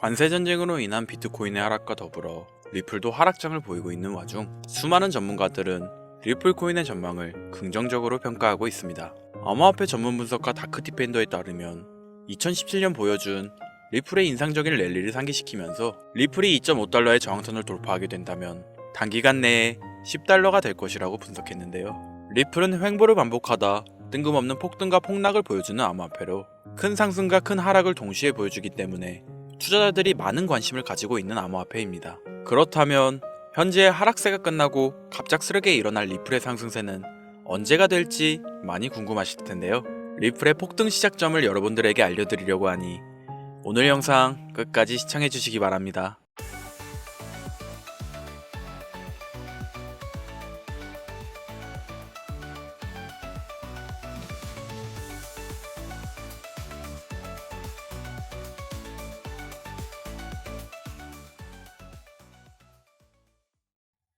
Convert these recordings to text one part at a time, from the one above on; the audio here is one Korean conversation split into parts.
관세 전쟁으로 인한 비트코인의 하락과 더불어 리플도 하락장을 보이고 있는 와중 수많은 전문가들은 리플 코인의 전망을 긍정적으로 평가하고 있습니다. 암호화폐 전문 분석가 다크디펜더에 따르면 2017년 보여준 리플의 인상적인 랠리를 상기시키면서 리플이 2.5달러의 저항선을 돌파하게 된다면 단기간 내에 10달러가 될 것이라고 분석했는데요. 리플은 횡보를 반복하다 뜬금없는 폭등과 폭락을 보여주는 암호화폐로 큰 상승과 큰 하락을 동시에 보여주기 때문에 투자자들이 많은 관심을 가지고 있는 암호화폐입니다. 그렇다면 현재의 하락세가 끝나고 갑작스럽게 일어날 리플의 상승세는 언제가 될지 많이 궁금하실 텐데요. 리플의 폭등 시작점을 여러분들에게 알려드리려고 하니 오늘 영상 끝까지 시청해주시기 바랍니다.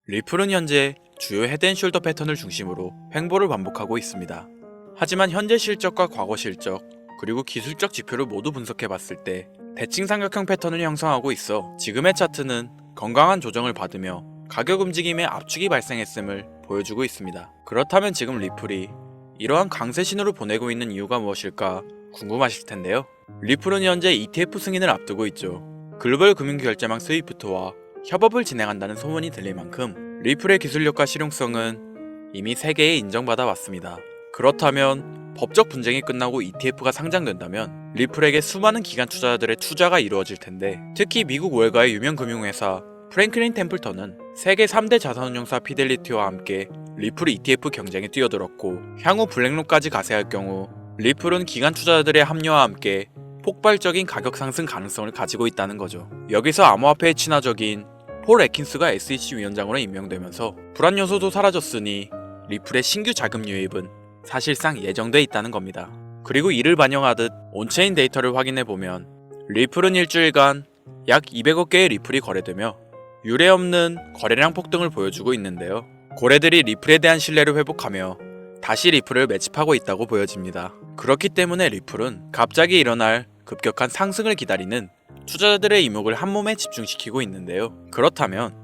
리플은 현재 주요 헤드앤숄더 패턴을 중심으로 횡보를 반복하고 있습니다. 하지만 현재 실적과 과거 실적, 그리고 기술적 지표를 모두 분석해봤을 때 대칭 삼각형 패턴을 형성하고 있어 지금의 차트는 건강한 조정을 받으며 가격 움직임에 압축이 발생했음을 보여주고 있습니다. 그렇다면 지금 리플이 이러한 강세 신호를 보내고 있는 이유가 무엇일까 궁금하실 텐데요. 리플은 현재 ETF 승인을 앞두고 있죠. 글로벌 금융결제망 스위프트와 협업을 진행한다는 소문이 들릴 만큼 리플의 기술력과 실용성은 이미 세계에 인정받아 왔습니다. 그렇다면 법적 분쟁이 끝나고 ETF가 상장된다면 리플에게 수많은 기관 투자자들의 투자가 이루어질 텐데, 특히 미국 월가의 유명 금융회사 프랭클린 템플턴은 세계 3대 자산운용사 피델리티와 함께 리플 ETF 경쟁에 뛰어들었고, 향후 블랙록까지 가세할 경우 리플은 기관 투자자들의 합류와 함께 폭발적인 가격 상승 가능성을 가지고 있다는 거죠. 여기서 암호화폐에 친화적인 폴 애킨스가 SEC 위원장으로 임명되면서 불안 요소도 사라졌으니 리플의 신규 자금 유입은 사실상 예정돼 있다는 겁니다. 그리고 이를 반영하듯 온체인 데이터를 확인해보면 리플은 일주일간 약 200억 개의 리플이 거래되며 유례없는 거래량 폭등을 보여주고 있는데요. 고래들이 리플에 대한 신뢰를 회복하며 다시 리플을 매집하고 있다고 보여집니다. 그렇기 때문에 리플은 갑자기 일어날 급격한 상승을 기다리는 투자자들의 이목을 한몸에 집중시키고 있는데요. 그렇다면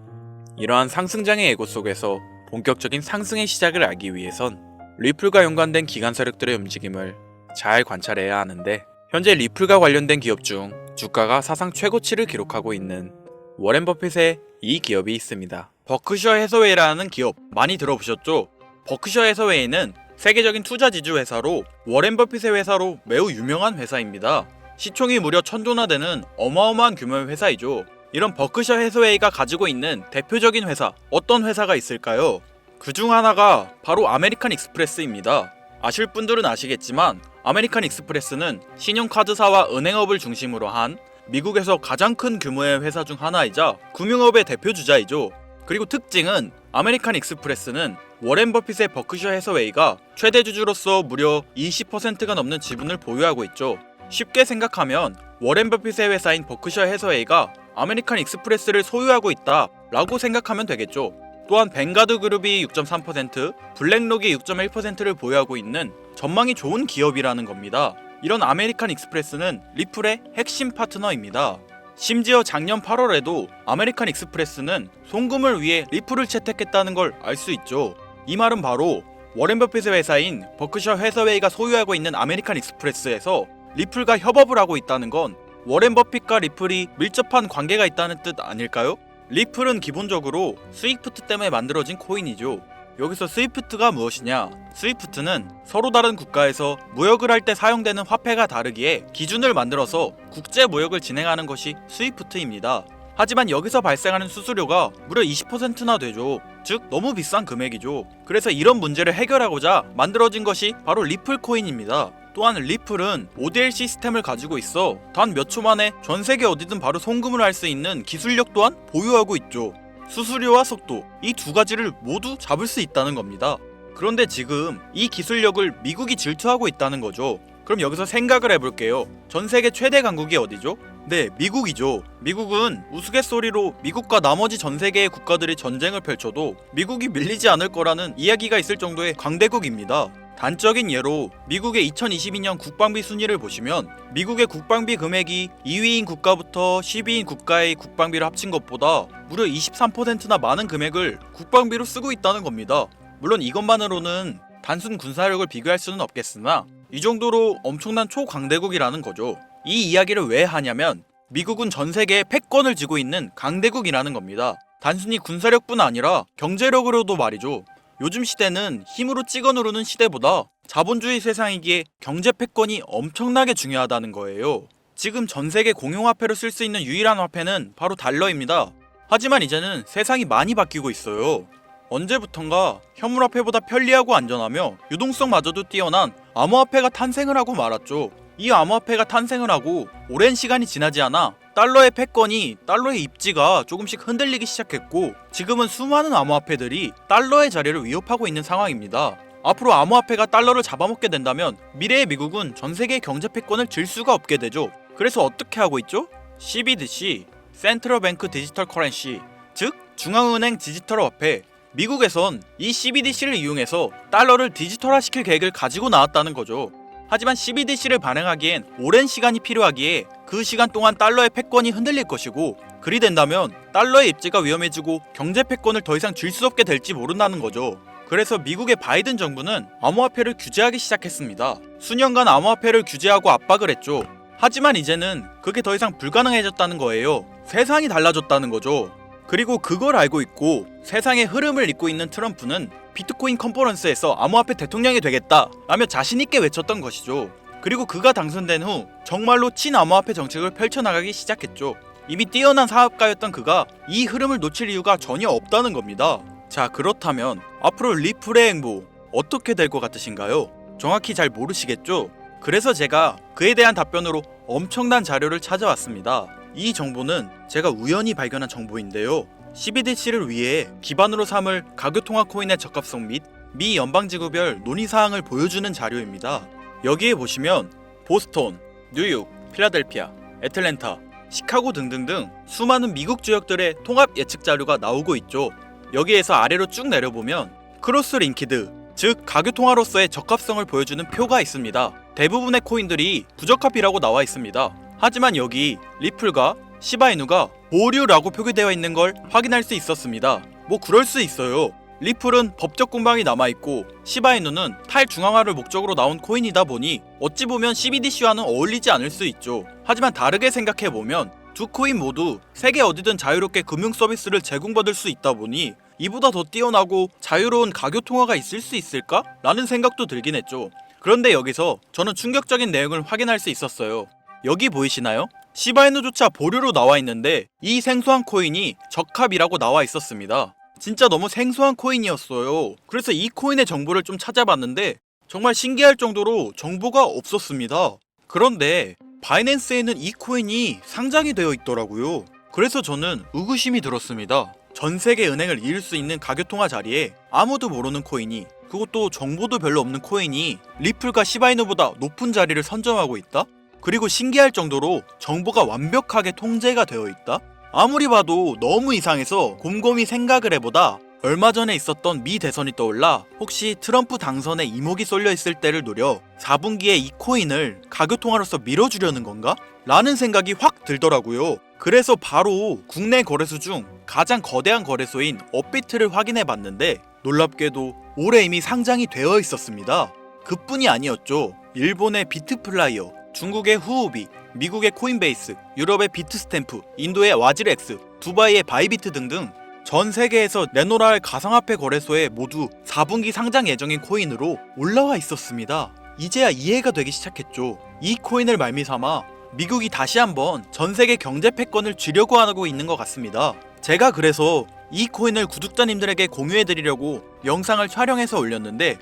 이러한 상승장의 예고 속에서 본격적인 상승의 시작을 알기 위해선 리플과 연관된 기관 세력들의 움직임을 잘 관찰해야 하는데, 현재 리플과 관련된 기업 중 주가가 사상 최고치를 기록하고 있는 워렌 버핏의 이 기업이 있습니다. 버크셔 해서웨이라는 기업 많이 들어보셨죠? 버크셔 해서웨이는 세계적인 투자 지주 회사로 워렌 버핏의 회사로 매우 유명한 회사입니다. 시총이 무려 1000조나 되는 어마어마한 규모의 회사이죠. 이런 버크셔 해서웨이가 가지고 있는 대표적인 회사, 어떤 회사가 있을까요? 그 중 하나가 바로 아메리칸 익스프레스입니다. 아실 분들은 아시겠지만 아메리칸 익스프레스는 신용카드사와 은행업을 중심으로 한 미국에서 가장 큰 규모의 회사 중 하나이자 금융업의 대표주자이죠. 그리고 특징은 아메리칸 익스프레스는 워렌 버핏의 버크셔 해서웨이가 최대 주주로서 무려 20%가 넘는 지분을 보유하고 있죠. 쉽게 생각하면 워렌 버핏의 회사인 버크셔 해서웨이가 아메리칸 익스프레스를 소유하고 있다 라고 생각하면 되겠죠. 또한 뱅가드 그룹이 6.3%, 블랙록이 6.1%를 보유하고 있는 전망이 좋은 기업이라는 겁니다. 이런 아메리칸 익스프레스는 리플의 핵심 파트너입니다. 심지어 작년 8월에도 아메리칸 익스프레스는 송금을 위해 리플을 채택했다는 걸 알 수 있죠. 이 말은 바로 워렌 버핏의 회사인 버크셔 해서웨이가 소유하고 있는 아메리칸 익스프레스에서 리플과 협업을 하고 있다는 건 워렌 버핏과 리플이 밀접한 관계가 있다는 뜻 아닐까요? 리플은 기본적으로 스위프트 때문에 만들어진 코인이죠. 여기서 스위프트가 무엇이냐? 스위프트는 서로 다른 국가에서 무역을 할 때 사용되는 화폐가 다르기에 기준을 만들어서 국제 무역을 진행하는 것이 스위프트입니다. 하지만 여기서 발생하는 수수료가 무려 20%나 되죠. 즉 너무 비싼 금액이죠. 그래서 이런 문제를 해결하고자 만들어진 것이 바로 리플 코인입니다. 또한 리플은 ODL 시스템을 가지고 있어 단 몇 초 만에 전 세계 어디든 바로 송금을 할 수 있는 기술력 또한 보유하고 있죠. 수수료와 속도, 이 두 가지를 모두 잡을 수 있다는 겁니다. 그런데 지금 이 기술력을 미국이 질투하고 있다는 거죠. 그럼 여기서 생각을 해볼게요. 전 세계 최대 강국이 어디죠? 네, 미국이죠. 미국은 우스갯소리로 미국과 나머지 전 세계의 국가들이 전쟁을 펼쳐도 미국이 밀리지 않을 거라는 이야기가 있을 정도의 강대국입니다. 단적인 예로 미국의 2022년 국방비 순위를 보시면 미국의 국방비 금액이 2위인 국가부터 10위인 국가의 국방비를 합친 것보다 무려 23%나 많은 금액을 국방비로 쓰고 있다는 겁니다. 물론 이것만으로는 단순 군사력을 비교할 수는 없겠으나 이 정도로 엄청난 초강대국이라는 거죠. 이 이야기를 왜 하냐면 미국은 전 세계에 패권을 쥐고 있는 강대국이라는 겁니다. 단순히 군사력뿐 아니라 경제력으로도 말이죠. 요즘 시대는 힘으로 찍어 누르는 시대보다 자본주의 세상이기에 경제 패권이 엄청나게 중요하다는 거예요. 지금 전 세계 공용화폐로 쓸 수 있는 유일한 화폐는 바로 달러입니다. 하지만 이제는 세상이 많이 바뀌고 있어요. 언제부턴가 현물화폐보다 편리하고 안전하며 유동성마저도 뛰어난 암호화폐가 탄생을 하고 말았죠. 이 암호화폐가 탄생을 하고 오랜 시간이 지나지 않아 달러의 패권이, 달러의 입지가 조금씩 흔들리기 시작했고 지금은 수많은 암호화폐들이 달러의 자리를 위협하고 있는 상황입니다. 앞으로 암호화폐가 달러를 잡아먹게 된다면 미래의 미국은 전 세계의 경제 패권을 질 수가 없게 되죠. 그래서 어떻게 하고 있죠? CBDC, 센트럴 뱅크 디지털 커런시, 즉 중앙은행 디지털 화폐. 미국에선 이 CBDC를 이용해서 달러를 디지털화시킬 계획을 가지고 나왔다는 거죠. 하지만 CBDC를 발행하기엔 오랜 시간이 필요하기에 그 시간 동안 달러의 패권이 흔들릴 것이고 그리 된다면 달러의 입지가 위험해지고 경제 패권을 더 이상 쥘 수 없게 될지 모른다는 거죠. 그래서 미국의 바이든 정부는 암호화폐를 규제하기 시작했습니다. 수년간 암호화폐를 규제하고 압박을 했죠. 하지만 이제는 그게 더 이상 불가능해졌다는 거예요. 세상이 달라졌다는 거죠. 그리고 그걸 알고 있고 세상의 흐름을 잇고 있는 트럼프는 비트코인 컨퍼런스에서 암호화폐 대통령이 되겠다 라며 자신있게 외쳤던 것이죠. 그리고 그가 당선된 후 정말로 친암호화폐 정책을 펼쳐나가기 시작했죠. 이미 뛰어난 사업가였던 그가 이 흐름을 놓칠 이유가 전혀 없다는 겁니다. 자, 그렇다면 앞으로 리플의 행보 어떻게 될 것 같으신가요? 정확히 잘 모르시겠죠? 그래서 제가 그에 대한 답변으로 엄청난 자료를 찾아왔습니다. 이 정보는 제가 우연히 발견한 정보인데요. CBDC를 위해 기반으로 삼을 가교통화 코인의 적합성 및 미 연방지구별 논의사항을 보여주는 자료입니다. 여기에 보시면 보스턴, 뉴욕, 필라델피아, 애틀랜타, 시카고 등등등 수많은 미국 지역들의 통합 예측 자료가 나오고 있죠. 여기에서 아래로 쭉 내려보면 크로스 링키드, 즉 가교통화로서의 적합성을 보여주는 표가 있습니다. 대부분의 코인들이 부적합이라고 나와 있습니다. 하지만 여기 리플과 시바이누가 보류라고 표기되어 있는 걸 확인할 수 있었습니다. 뭐 그럴 수 있어요. 리플은 법적 공방이 남아있고 시바이누는 탈중앙화를 목적으로 나온 코인이다 보니 어찌 보면 CBDC와는 어울리지 않을 수 있죠. 하지만 다르게 생각해보면 두 코인 모두 세계 어디든 자유롭게 금융 서비스를 제공받을 수 있다 보니 이보다 더 뛰어나고 자유로운 가교통화가 있을 수 있을까? 라는 생각도 들긴 했죠. 그런데 여기서 저는 충격적인 내용을 확인할 수 있었어요. 여기 보이시나요? 시바이누조차 보류로 나와 있는데 이 생소한 코인이 적합이라고 나와 있었습니다. 진짜 너무 생소한 코인이었어요. 그래서 이 코인의 정보를 좀 찾아봤는데 정말 신기할 정도로 정보가 없었습니다. 그런데 바이낸스에는 이 코인이 상장이 되어 있더라고요. 그래서 저는 의구심이 들었습니다. 전 세계 은행을 이을 수 있는 가교통화 자리에 아무도 모르는 코인이, 그것도 정보도 별로 없는 코인이 리플과 시바이누보다 높은 자리를 선점하고 있다? 그리고 신기할 정도로 정보가 완벽하게 통제가 되어 있다? 아무리 봐도 너무 이상해서 곰곰이 생각을 해보다 얼마 전에 있었던 미 대선이 떠올라 혹시 트럼프 당선에 이목이 쏠려 있을 때를 노려 4분기에 이 코인을 가교통화로서 밀어주려는 건가? 라는 생각이 확 들더라고요. 그래서 바로 국내 거래소 중 가장 거대한 거래소인 업비트를 확인해 봤는데 놀랍게도 올해 이미 상장이 되어 있었습니다. 그뿐이 아니었죠. 일본의 비트플라이어, 중국의 후오비, 미국의 코인베이스, 유럽의 비트스탬프, 인도의 와즈렉스, 두바이의 바이비트 등등 전 세계에서 내놓으라 할 가상화폐 거래소에 모두 4분기 상장 예정인 코인으로 올라와 있었습니다. 이제야 이해가 되기 시작했죠. 이 코인을 말미삼아 미국이 다시 한번 전 세계 경제 패권을 쥐려고 하고 있는 것 같습니다. 제가 그래서 이 코인을 구독자님들에게 공유해드리려고 영상을 촬영해서 올렸는데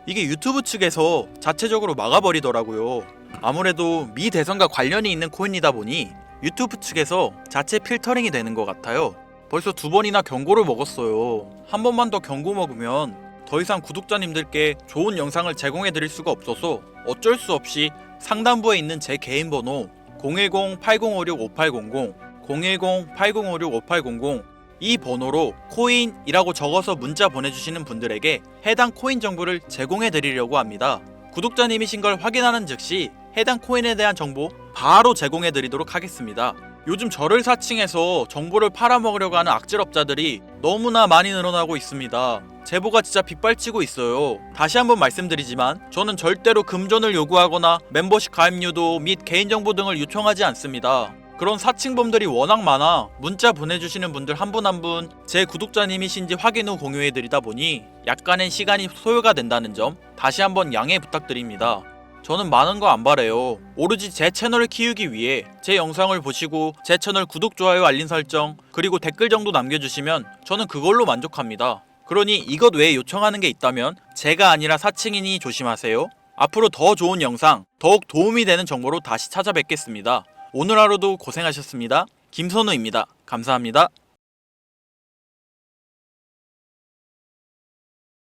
이게 유튜브 측에서 자체적으로 막아버리더라고요. 아무래도 미 대선과 관련이 있는 코인이다 보니 유튜브 측에서 자체 필터링이 되는 것 같아요. 벌써 2번이나 경고를 먹었어요. 한 번만 더 경고 먹으면 더 이상 구독자님들께 좋은 영상을 제공해드릴 수가 없어서 어쩔 수 없이 상단부에 있는 제 개인 번호 010-8056-5800, 010-8056-5800 이 번호로 코인이라고 적어서 문자 보내주시는 분들에게 해당 코인 정보를 제공해 드리려고 합니다. 구독자님이신 걸 확인하는 즉시 해당 코인에 대한 정보 바로 제공해 드리도록 하겠습니다. 요즘 저를 사칭해서 정보를 팔아먹으려고 하는 악질업자들이 너무나 많이 늘어나고 있습니다. 제보가 진짜 빗발치고 있어요. 다시 한번 말씀드리지만 저는 절대로 금전을 요구하거나 멤버십 가입 유도 및 개인정보 등을 요청하지 않습니다. 그런 사칭범들이 워낙 많아 문자 보내주시는 분들 한 분 한 분 제 구독자님이신지 확인 후 공유해드리다 보니 약간의 시간이 소요가 된다는 점 다시 한번 양해 부탁드립니다. 저는 많은 거 안 바래요. 오로지 제 채널을 키우기 위해 제 영상을 보시고 제 채널 구독, 좋아요, 알림 설정 그리고 댓글 정도 남겨주시면 저는 그걸로 만족합니다. 그러니 이것 외에 요청하는 게 있다면 제가 아니라 사칭이니 조심하세요. 앞으로 더 좋은 영상, 더욱 도움이 되는 정보로 다시 찾아뵙겠습니다. 오늘 하루도 고생하셨습니다. 김선우입니다. 감사합니다.